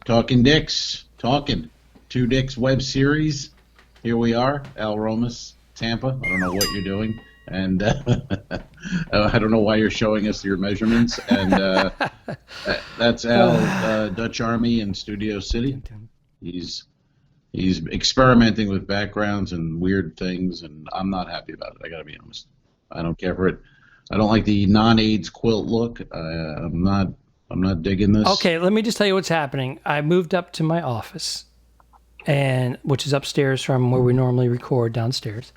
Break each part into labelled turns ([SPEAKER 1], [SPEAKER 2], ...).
[SPEAKER 1] Talking Dicks, talking. Two Dicks web series. Here we are, Al Romas, Tampa. I don't know what you're doing. And I don't know why you're showing us your measurements. And that's Al Ducharme in Studio City. He's experimenting with backgrounds and weird things, and I'm not happy about it. I got to be honest. I don't care for it. I don't like the non-AIDS quilt look. I'm not digging this.
[SPEAKER 2] Okay, let me just tell you what's happening. I moved up to my office, which is upstairs from where we normally record downstairs.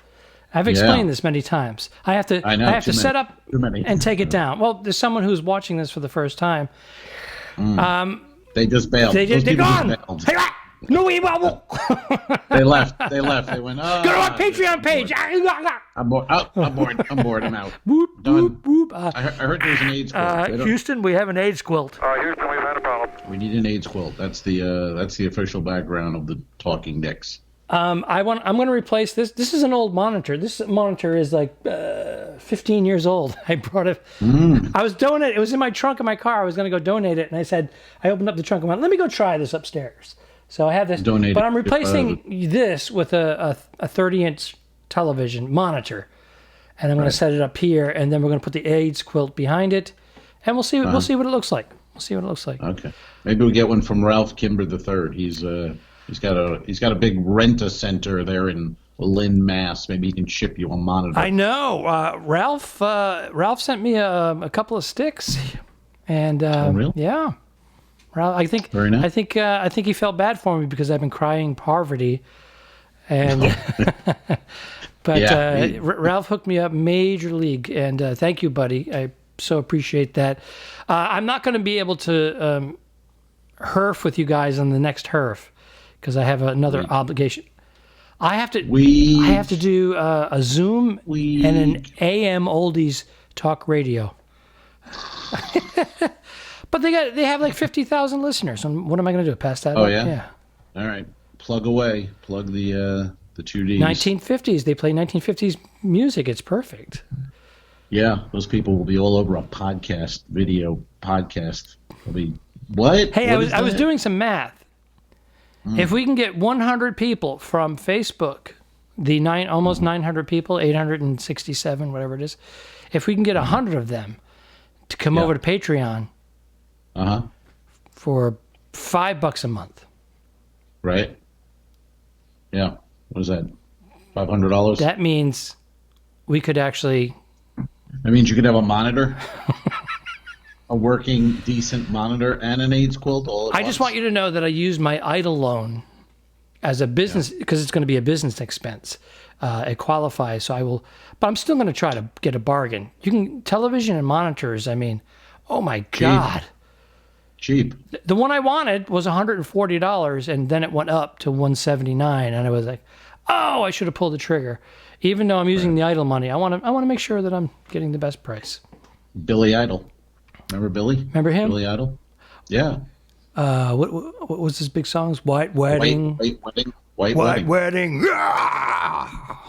[SPEAKER 2] I've explained this many times. I have to set up and take it down. Well, there's someone who's watching this for the first time.
[SPEAKER 1] They just bailed.
[SPEAKER 2] They're gone. Hey, no, we won't.
[SPEAKER 1] They left. They went,
[SPEAKER 2] go to our Patreon page.
[SPEAKER 1] I'm bored. I'm bored. I'm out.
[SPEAKER 2] Whoop,
[SPEAKER 1] Done.
[SPEAKER 2] whoop, whoop.
[SPEAKER 1] I heard there's an AIDS quilt.
[SPEAKER 2] Houston, we have an AIDS quilt.
[SPEAKER 3] Houston, we've had a problem.
[SPEAKER 1] We need an AIDS quilt. That's the official background of the Talking Dicks.
[SPEAKER 2] I'm going to replace this. This is an old monitor. This monitor is like 15 years old. I brought it. I was donating. It was in my trunk of my car. I was going to go donate it, and I opened up the trunk and went, let me go try this upstairs. So I have this,
[SPEAKER 1] Donated.
[SPEAKER 2] but I'm replacing this with a 30-inch television monitor, and I'm going to set it up here, and then we're going to put the AIDS quilt behind it, and we'll see what it looks like. We'll see what it looks like.
[SPEAKER 1] Okay, maybe we get one from Ralph Kimber III. He's got a big rent-a-center there in Lynn, Mass. Maybe he can ship you a monitor.
[SPEAKER 2] I know. Ralph sent me a couple of sticks, and
[SPEAKER 1] really?
[SPEAKER 2] Yeah. I think
[SPEAKER 1] very nice.
[SPEAKER 2] I think he felt bad for me because I've been crying poverty, and Ralph hooked me up major league, and thank you, buddy. I so appreciate that. I'm not going to be able to herf with you guys on the next herf because I have another obligation. I have to do a Zoom and an AM oldies talk radio. But they have like 50,000 listeners, and what am I going to do? Pass that?
[SPEAKER 1] Oh
[SPEAKER 2] up?
[SPEAKER 1] Yeah. All right. Plug away. Plug the 2Ds.
[SPEAKER 2] 1950s. They play 1950s music. It's perfect.
[SPEAKER 1] Yeah, those people will be all over a video podcast. They'll be what?
[SPEAKER 2] Hey, I was doing some math. If we can get 100 people from Facebook, almost 900 people, 867, whatever it is, if we can get 100 of them to come over to Patreon. For $5 a month.
[SPEAKER 1] Right. Yeah. What is that? $500?
[SPEAKER 2] That means we could actually.
[SPEAKER 1] That means you could have a monitor, a working, decent monitor, and an AIDS quilt all at once.
[SPEAKER 2] I just want you to know that I use my idle loan as a business because it's going to be a business expense. It qualifies, so I will. But I'm still going to try to get a bargain. You can television and monitors. I mean, oh my God.
[SPEAKER 1] Cheap.
[SPEAKER 2] The one I wanted was $140, and then it went up to $179, and I was like, "Oh, I should have pulled the trigger." Even though I'm using the idle money, I want to make sure that I'm getting the best price.
[SPEAKER 1] Billy Idol, remember Billy?
[SPEAKER 2] Remember him?
[SPEAKER 1] Billy Idol. Yeah.
[SPEAKER 2] What was his big songs? White Wedding.
[SPEAKER 1] White Wedding.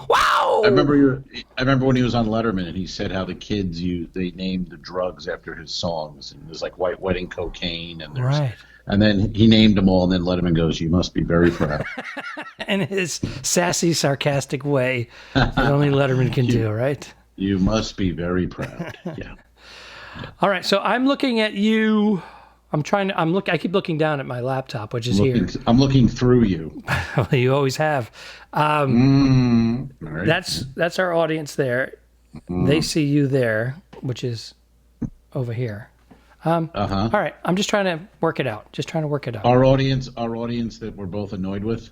[SPEAKER 2] Wow.
[SPEAKER 1] I remember when he was on Letterman and he said how the kids they named the drugs after his songs, and there's like White Wedding cocaine and there's and then he named them all, and then Letterman goes, "You must be very proud."
[SPEAKER 2] In his sassy, sarcastic way that only Letterman can do, right?
[SPEAKER 1] You must be very proud. Yeah.
[SPEAKER 2] All right, so I'm looking at you. I keep looking down at my laptop, which is here.
[SPEAKER 1] I'm looking through you.
[SPEAKER 2] Well, you always have.
[SPEAKER 1] All right.
[SPEAKER 2] That's our audience there. They see you there, which is over here. All right, I'm just trying to work it out.
[SPEAKER 1] Our audience that we're both annoyed with.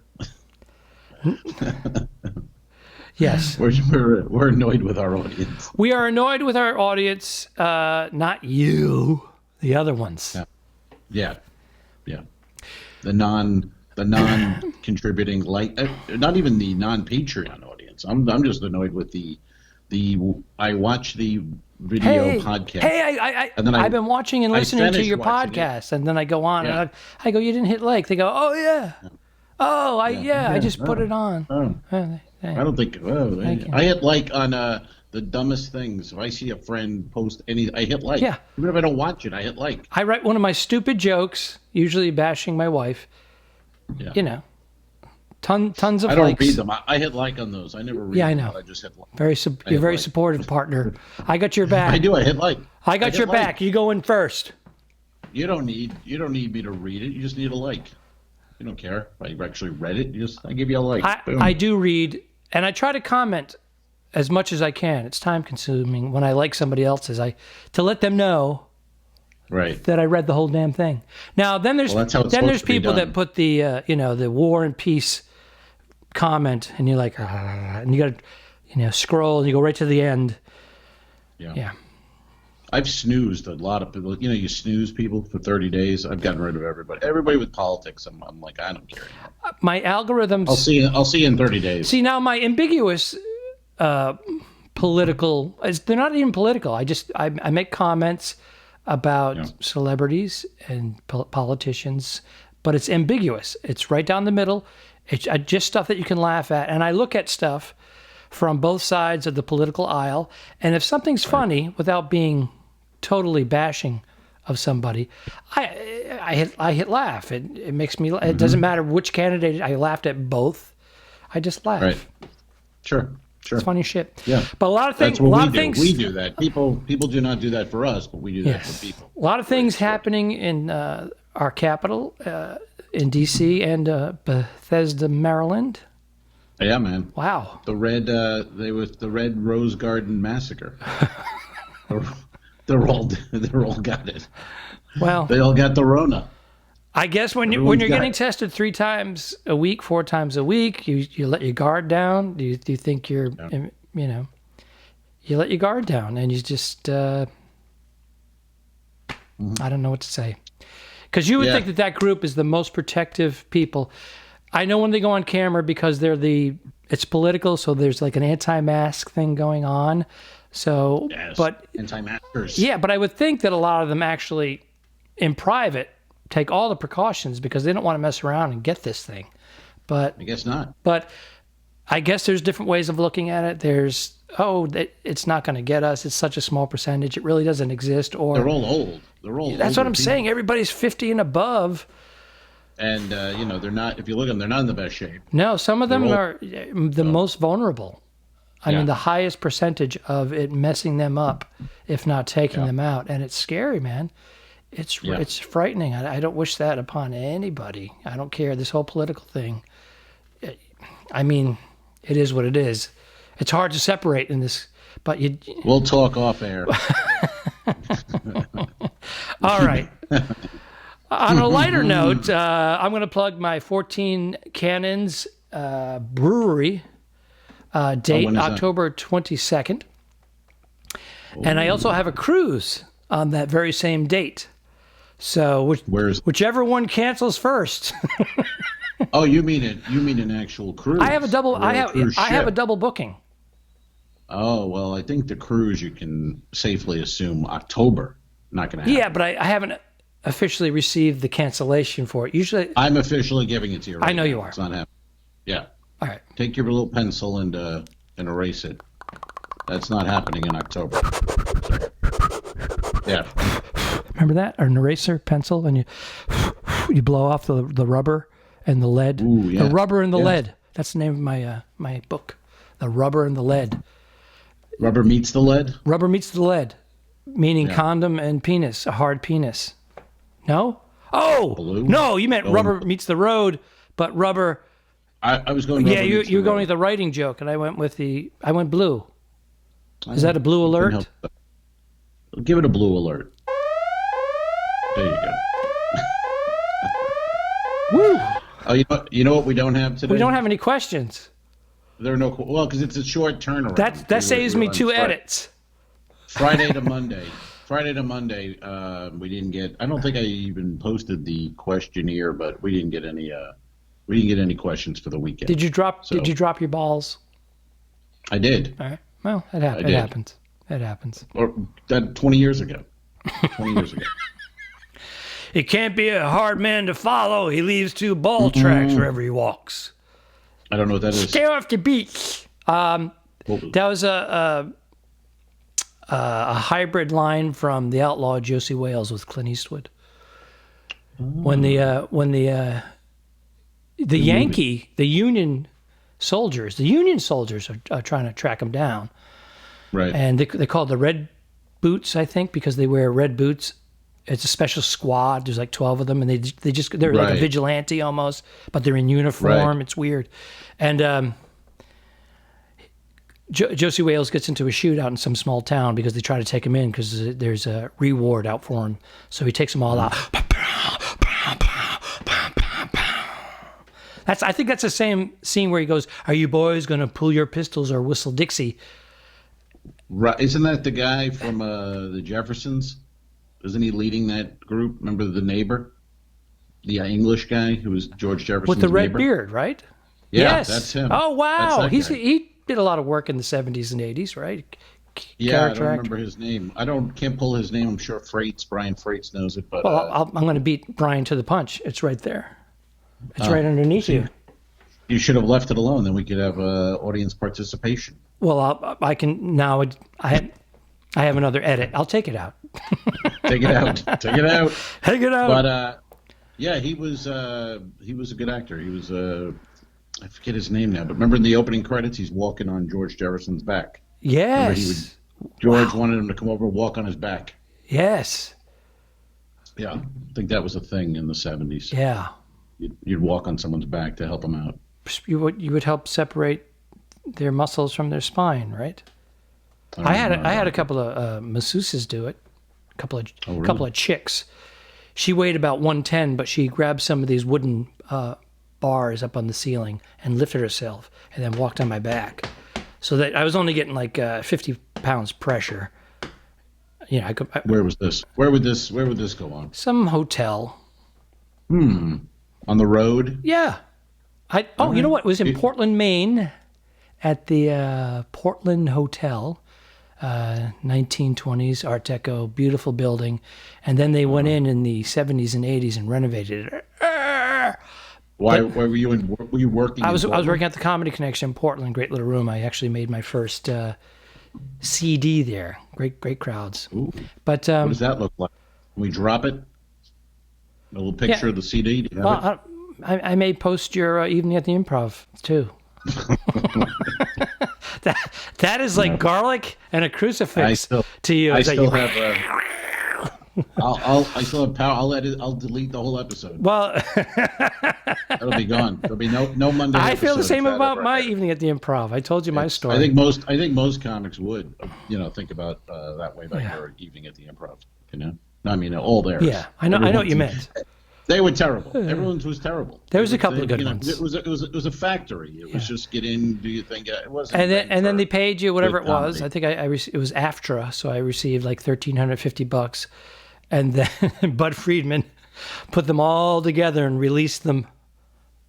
[SPEAKER 2] Yes.
[SPEAKER 1] We're annoyed with our audience.
[SPEAKER 2] We are annoyed with our audience, not you, the other ones.
[SPEAKER 1] Yeah. The non-contributing, not even the non-Patreon audience. I'm just annoyed with the I watch the video podcast.
[SPEAKER 2] Hey, I've been watching and listening to your podcast, and then I go on and I go, you didn't hit like. They go, oh yeah. I just put it on.
[SPEAKER 1] I don't think. I hit like on The dumbest things. If I see a friend post I hit like.
[SPEAKER 2] Yeah.
[SPEAKER 1] Even if I don't watch it, I hit like.
[SPEAKER 2] I write one of my stupid jokes, usually bashing my wife.
[SPEAKER 1] Yeah.
[SPEAKER 2] You know, tons of
[SPEAKER 1] I don't
[SPEAKER 2] likes.
[SPEAKER 1] read them. I hit like on those. I never read
[SPEAKER 2] Yeah, I
[SPEAKER 1] them.
[SPEAKER 2] know.
[SPEAKER 1] I just hit like.
[SPEAKER 2] You're very
[SPEAKER 1] like.
[SPEAKER 2] supportive partner. I got your back.
[SPEAKER 1] I do. I hit like.
[SPEAKER 2] I got your
[SPEAKER 1] like.
[SPEAKER 2] back. You go in first.
[SPEAKER 1] You don't need me to read it. You just need a like. You don't care if I actually read it. I give you a like.
[SPEAKER 2] I do read, and I try to comment as much as I can. It's time consuming when I like somebody else's. To let them know that I read the whole damn thing. Now then there's people that put the the war and peace comment, and you're like, and you got to scroll, and you go right to the end. Yeah.
[SPEAKER 1] I've snoozed a lot of people. You snooze people for 30 days. I've gotten rid of everybody. Everybody with politics, I'm like, I don't care anymore.
[SPEAKER 2] My algorithms.
[SPEAKER 1] I'll see you in 30 days.
[SPEAKER 2] See, now my ambiguous political. They're not even political. I make comments about celebrities and politicians, but it's ambiguous. It's right down the middle. It's just stuff that you can laugh at, and I look at stuff from both sides of the political aisle, and if something's funny without being totally bashing of somebody, I hit laugh. It makes me. It doesn't matter which candidate. I laughed at both. I just laugh.
[SPEAKER 1] Right. Sure.
[SPEAKER 2] It's funny shit.
[SPEAKER 1] Yeah.
[SPEAKER 2] But a lot of things.
[SPEAKER 1] We do that. People do not do that for us, but we do that for people.
[SPEAKER 2] A lot of things happening in our capital, in D.C. and Bethesda, Maryland.
[SPEAKER 1] Yeah, man.
[SPEAKER 2] Wow.
[SPEAKER 1] The Red Rose Garden massacre. They're all got it.
[SPEAKER 2] Well,
[SPEAKER 1] they all got the Rona.
[SPEAKER 2] I guess when you're getting tested 3 times a week, 4 times a week, you let your guard down. Do you think you're you let your guard down, and you just I don't know what to say, because you would think that group is the most protective people. I know when they go on camera because it's political, so there's like an anti-mask thing going on. So, but
[SPEAKER 1] anti-maskers.
[SPEAKER 2] Yeah, but I would think that a lot of them actually, in private, take all the precautions because they don't want to mess around and get this thing. But
[SPEAKER 1] I guess not.
[SPEAKER 2] But I guess there's different ways of looking at it. There's it's not going to get us. It's such a small percentage. It really doesn't exist. Or
[SPEAKER 1] they're all old.
[SPEAKER 2] That's what I'm saying. Everybody's 50 and above.
[SPEAKER 1] And they're not. If you look at them, they're not in the best shape.
[SPEAKER 2] No, some of them are the most vulnerable. I mean, the highest percentage of it messing them up, if not taking them out, and it's scary, man. It's frightening. I don't wish that upon anybody. I don't care. This whole political thing. I mean, it is what it is. It's hard to separate in this, but
[SPEAKER 1] we'll talk off air.
[SPEAKER 2] All right. On a lighter note, I'm going to plug my 14 Cannons brewery date, October 22nd. And I also have a cruise on that very same date. So whichever one cancels first.
[SPEAKER 1] Oh, you mean an actual cruise?
[SPEAKER 2] I have a double. I have a double booking.
[SPEAKER 1] Oh well, I think the cruise you can safely assume October. Not going to happen.
[SPEAKER 2] Yeah, but I haven't officially received the cancellation for it. Usually,
[SPEAKER 1] I'm officially giving it to you. Right
[SPEAKER 2] I know
[SPEAKER 1] now.
[SPEAKER 2] you are.
[SPEAKER 1] It's not happening. Yeah.
[SPEAKER 2] All right.
[SPEAKER 1] Take your little pencil and erase it. That's not happening in October. Yeah.
[SPEAKER 2] Remember that? Or an eraser pencil, and you blow off the rubber and the lead.
[SPEAKER 1] Ooh, yeah.
[SPEAKER 2] The rubber and the lead. That's the name of my book. The rubber and the lead.
[SPEAKER 1] Rubber meets the lead?
[SPEAKER 2] Rubber meets the lead. Meaning condom and penis, a hard penis. No? Oh!
[SPEAKER 1] Blue?
[SPEAKER 2] No, you meant rubber meets the road, but rubber...
[SPEAKER 1] I was going...
[SPEAKER 2] Yeah, you were going with the writing joke, and I went blue. Is that a blue alert?
[SPEAKER 1] Give it a blue alert. There you go.
[SPEAKER 2] Woo!
[SPEAKER 1] Oh, you know what we don't have today?
[SPEAKER 2] We don't have any questions.
[SPEAKER 1] There are no... Well, because it's a short turnaround.
[SPEAKER 2] That saves me 2 edits.
[SPEAKER 1] Friday to Monday, we didn't get... I don't think I even posted the questionnaire, but we didn't get any questions for the weekend.
[SPEAKER 2] Did you drop your balls?
[SPEAKER 1] I did.
[SPEAKER 2] All right. Well, it happens. It happens.
[SPEAKER 1] Or that 20 years ago. 20 years ago.
[SPEAKER 2] It can't be a hard man to follow. He leaves 2 ball tracks wherever he walks.
[SPEAKER 1] I don't know what that is.
[SPEAKER 2] Stay off the beach. That was a a hybrid line from The Outlaw Josie Wales with Clint Eastwood. When the Union soldiers are trying to track him down.
[SPEAKER 1] Right.
[SPEAKER 2] And they're called the Red Boots, I think, because they wear red boots. It's a special squad. There's like 12 of them, and they're like a vigilante almost, but they're in uniform. Right. It's weird. And Josie Wales gets into a shootout in some small town because they try to take him in because there's a reward out for him. So he takes them all out. I think that's the same scene where he goes, "Are you boys going to pull your pistols or whistle Dixie?"
[SPEAKER 1] Right. Isn't that the guy from the Jeffersons? Isn't he leading that group? Remember the neighbor? The English guy who was George Jefferson's
[SPEAKER 2] with the red
[SPEAKER 1] neighbor?
[SPEAKER 2] beard, right?
[SPEAKER 1] Yeah,
[SPEAKER 2] yes.
[SPEAKER 1] That's him.
[SPEAKER 2] Oh, wow.
[SPEAKER 1] He
[SPEAKER 2] did a lot of work in the 70s and 80s, right?
[SPEAKER 1] Yeah, I don't remember his name. Can't pull his name. I'm sure Brian Freites knows it. But
[SPEAKER 2] I'm going to beat Brian to the punch. It's right there. It's right underneath you.
[SPEAKER 1] You should have left it alone. Then we could have audience participation.
[SPEAKER 2] Well, I can now. I have another edit. I'll take it out.
[SPEAKER 1] Take it out. Take it out.
[SPEAKER 2] Take it out.
[SPEAKER 1] But yeah, he was a good actor. He was I forget his name now, but remember in the opening credits, he's walking on George Jefferson's back.
[SPEAKER 2] Yes.
[SPEAKER 1] George wanted him to come over and walk on his back.
[SPEAKER 2] Yes.
[SPEAKER 1] Yeah, I think that was a thing in the 70s.
[SPEAKER 2] Yeah.
[SPEAKER 1] You'd walk on someone's back to help them out.
[SPEAKER 2] You would help separate their muscles from their spine, right? I had a couple of masseuses do it. A couple of chicks. She weighed about 110, but she grabbed some of these wooden bars up on the ceiling and lifted herself, and then walked on my back, so that I was only getting like 50 pounds pressure.
[SPEAKER 1] Where was this? Where would this go on?
[SPEAKER 2] Some hotel.
[SPEAKER 1] On the road.
[SPEAKER 2] Yeah. You know what? It was in Portland, Maine, at the Portland Hotel. 1920s Art Deco, beautiful building, and then they went in the 70s and 80s and renovated it.
[SPEAKER 1] Why were you working?
[SPEAKER 2] I was working at the Comedy Connection in Portland, great little room. I actually made my first CD there. Great crowds.
[SPEAKER 1] Ooh.
[SPEAKER 2] But
[SPEAKER 1] what does that look like? Can we drop it? A little picture of the CD. Do you have it?
[SPEAKER 2] I may post your evening at the Improv too. that is like garlic and a crucifix to you.
[SPEAKER 1] I still have. I still have power. I'll delete the whole episode.
[SPEAKER 2] Well,
[SPEAKER 1] it'll be gone. There'll be no Monday.
[SPEAKER 2] I feel the same about my evening at the Improv. I told you my story.
[SPEAKER 1] I think most comics would, think about that way about your evening at the Improv. I mean, all there.
[SPEAKER 2] Yeah, I know what you meant.
[SPEAKER 1] They were terrible. Everyone's was terrible.
[SPEAKER 2] There was a couple of good ones.
[SPEAKER 1] It was a factory. It was just get in, do your thing. It wasn't.
[SPEAKER 2] And then they paid you whatever it was. I think it was AFTRA, so I received like $1,350, and then Bud Friedman put them all together and released them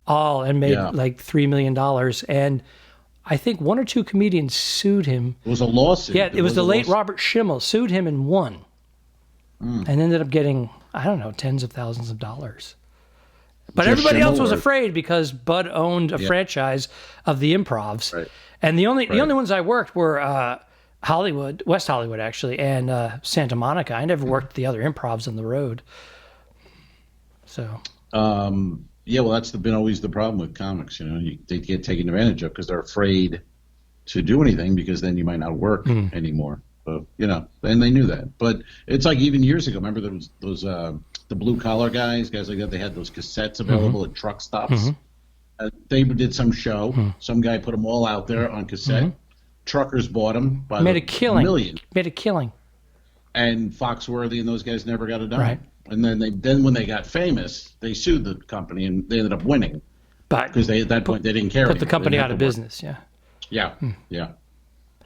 [SPEAKER 2] all and made like $3 million. And I think one or two comedians sued him.
[SPEAKER 1] It was a lawsuit.
[SPEAKER 2] Yeah, it was the late Robert Schimmel sued him and won, and ended up getting, I don't know, tens of thousands of dollars. But everybody else was afraid because Bud owned a franchise of the Improvs. Right. And the only ones I worked were Hollywood, West Hollywood actually, and Santa Monica. I never worked the other Improvs on the road. So.
[SPEAKER 1] Well, that's been always the problem with comics. They get taken advantage of because they're afraid to do anything because then you might not work anymore. So, and they knew that. But it's like even years ago. Remember those the blue collar guys like that. They had those cassettes available at truck stops. They did some show. Some guy put them all out there on cassette. Truckers bought them.
[SPEAKER 2] Made a killing.
[SPEAKER 1] Million.
[SPEAKER 2] Made a killing.
[SPEAKER 1] And Foxworthy and those guys never got it done.
[SPEAKER 2] Right.
[SPEAKER 1] And then when they got famous, they sued the company and they ended up winning.
[SPEAKER 2] But
[SPEAKER 1] because at that point they didn't care.
[SPEAKER 2] Put the company out of business. Yeah.
[SPEAKER 1] Yeah. Yeah.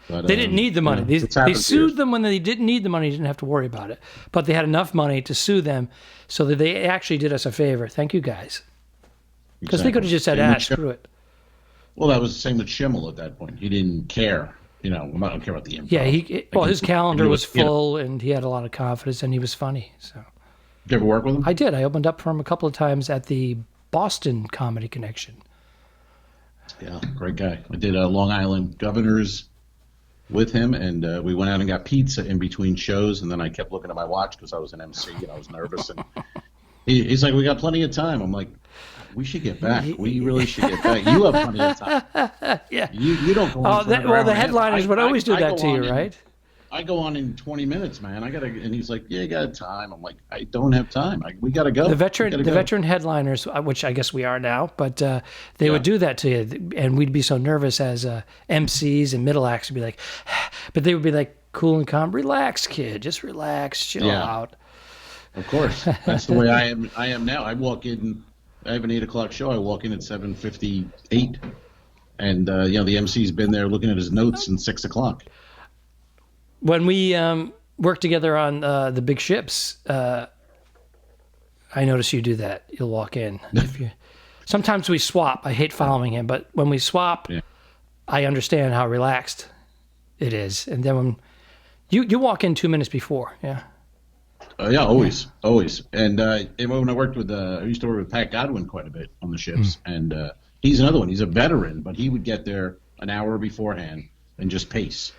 [SPEAKER 1] But,
[SPEAKER 2] they didn't need the money. They sued them when they didn't need the money. Didn't have to worry about it. But they had enough money to sue them, so that they actually did us a favor. Thank you, guys. Because they could have just said, screw it.
[SPEAKER 1] Well, that was the same with Schimmel at that point. He didn't care. I don't care about the Improv.
[SPEAKER 2] Yeah, his calendar was full, and he had a lot of confidence, and he was funny. So.
[SPEAKER 1] Did you ever work with him?
[SPEAKER 2] I did. I opened up for him a couple of times at the Boston Comedy Connection.
[SPEAKER 1] Yeah, great guy. I did Long Island Governors. with him, and we went out and got pizza in between shows, and then I kept looking at my watch because I was an MC and I was nervous, and he's like, "We got plenty of time." I'm like, "We should get back. We really should get back. You have plenty of time.
[SPEAKER 2] Yeah.
[SPEAKER 1] You don't go on for another hour
[SPEAKER 2] the
[SPEAKER 1] and a half.
[SPEAKER 2] headliners would always do
[SPEAKER 1] I
[SPEAKER 2] that
[SPEAKER 1] go
[SPEAKER 2] to you,
[SPEAKER 1] on in-
[SPEAKER 2] right?
[SPEAKER 1] I go on in 20 minutes, man. And he's like, "Yeah, you got time." I'm like, "I don't have time. We got to go."
[SPEAKER 2] The veteran headliners, which I guess we are now, but they would do that to you, and we'd be so nervous as MCs and middle acts would be like, but they would be like cool and calm, relax, kid, just relax, chill out.
[SPEAKER 1] Of course, that's the way I am now. I walk in. I have an 8 o'clock show. I walk in at 7:58, and the MC's been there looking at his notes since 6 o'clock.
[SPEAKER 2] When we work together on the big ships, I notice you do that. You'll walk in. Sometimes we swap. I hate following him, but when we swap, I understand how relaxed it is. And then when you walk in 2 minutes before,
[SPEAKER 1] always. And when I worked with, I used to work with Pat Godwin quite a bit on the ships, and he's another one. He's a veteran, but he would get there an hour beforehand and just pace.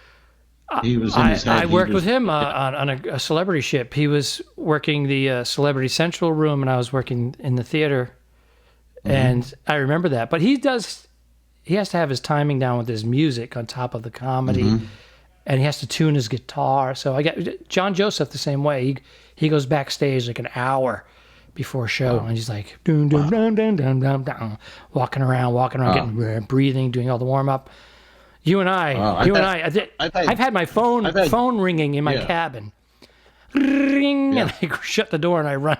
[SPEAKER 1] He was in his head.
[SPEAKER 2] I worked with him on a celebrity ship. He was working the Celebrity Central room, and I was working in the theater. And I remember that. But he has to have his timing down with his music on top of the comedy, and he has to tune his guitar. So I got John Joseph the same way. He goes backstage like an hour before a show, and he's like dun, dun, dun, dun, dun, dun, dun, walking around, getting breathing, doing all the warm up. You and I, I've had my phone ringing in my cabin. Ring, and I shut the door and I run.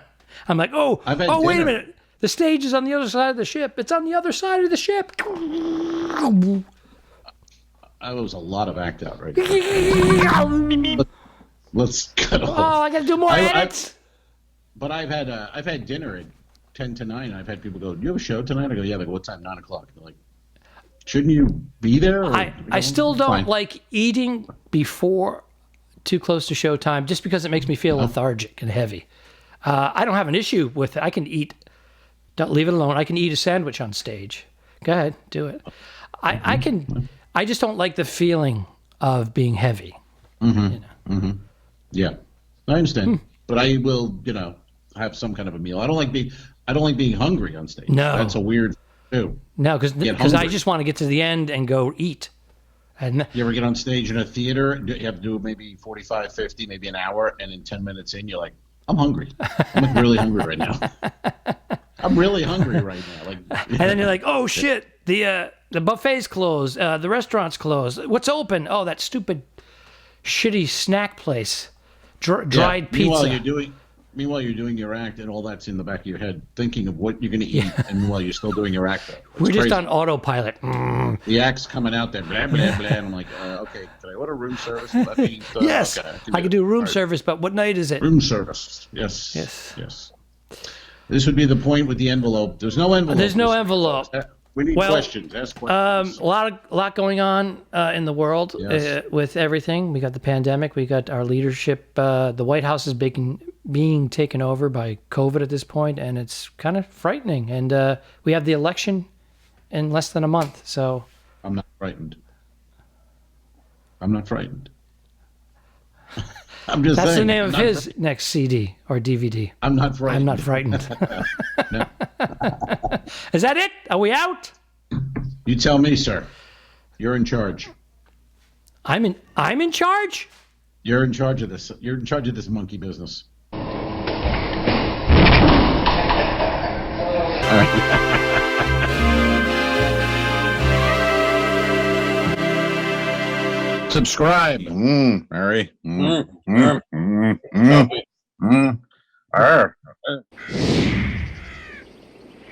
[SPEAKER 2] I'm like, wait a minute. The stage is on the other side of the ship. It's on the other side of the ship.
[SPEAKER 1] That was a lot of act out right now. Let's cut off.
[SPEAKER 2] Oh, I got to do more edits.
[SPEAKER 1] But I've had dinner at 10 to 9. I've had people go, "Do you have a show tonight?" I go, "Yeah." They go, "What time?" 9 o'clock. They're like, "Shouldn't you be there?"
[SPEAKER 2] I still don't like eating before too close to showtime just because it makes me feel lethargic and heavy. I don't have an issue with it. I can eat. Don't leave it alone. I can eat a sandwich on stage. Go ahead, do it. I can. I just don't like the feeling of being heavy.
[SPEAKER 1] Yeah, I understand. But I will, have some kind of a meal. I don't like being hungry on stage.
[SPEAKER 2] No,
[SPEAKER 1] that's a weird. Too.
[SPEAKER 2] No, because I just want to get to the end and go eat. And
[SPEAKER 1] you ever get on stage in a theater? You have to do maybe 45, 50, maybe an hour, and in 10 minutes in, you're like, "I'm hungry. I'm like really hungry right now. I'm really hungry right now."
[SPEAKER 2] And then you're like, "Oh shit, the buffet's closed. The restaurant's closed. What's open? Oh, that stupid, shitty snack place, dried pizza."
[SPEAKER 1] Meanwhile, you're doing your act, and all that's in the back of your head, thinking of what you're going to eat, and meanwhile, you're still doing your act.
[SPEAKER 2] We're just on autopilot.
[SPEAKER 1] The act's coming out there, blah, blah, blah, and I'm like, okay, can I order room service?
[SPEAKER 2] Yes,
[SPEAKER 1] okay,
[SPEAKER 2] I can do room service, but what night is it?
[SPEAKER 1] Room service, yes. This would be the point with the envelope. There's no envelope.
[SPEAKER 2] There's no envelope.
[SPEAKER 1] We need questions. Ask questions.
[SPEAKER 2] A lot going on in the world with everything. We got the pandemic. We got our leadership. The White House is being taken over by COVID at this point, and it's kind of frightening. And we have the election in less than a month. So
[SPEAKER 1] I'm not frightened. I'm just
[SPEAKER 2] That's
[SPEAKER 1] saying.
[SPEAKER 2] That's the name of his next CD or DVD.
[SPEAKER 1] I'm not frightened.
[SPEAKER 2] I'm not frightened. Is that it? Are we out?
[SPEAKER 1] You tell me, sir. You're in charge.
[SPEAKER 2] I'm in charge?
[SPEAKER 1] You're in charge of this. You're in charge of this monkey business. All right. Subscribe. Mary.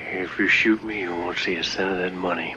[SPEAKER 3] If you shoot me, you won't see a cent of that money.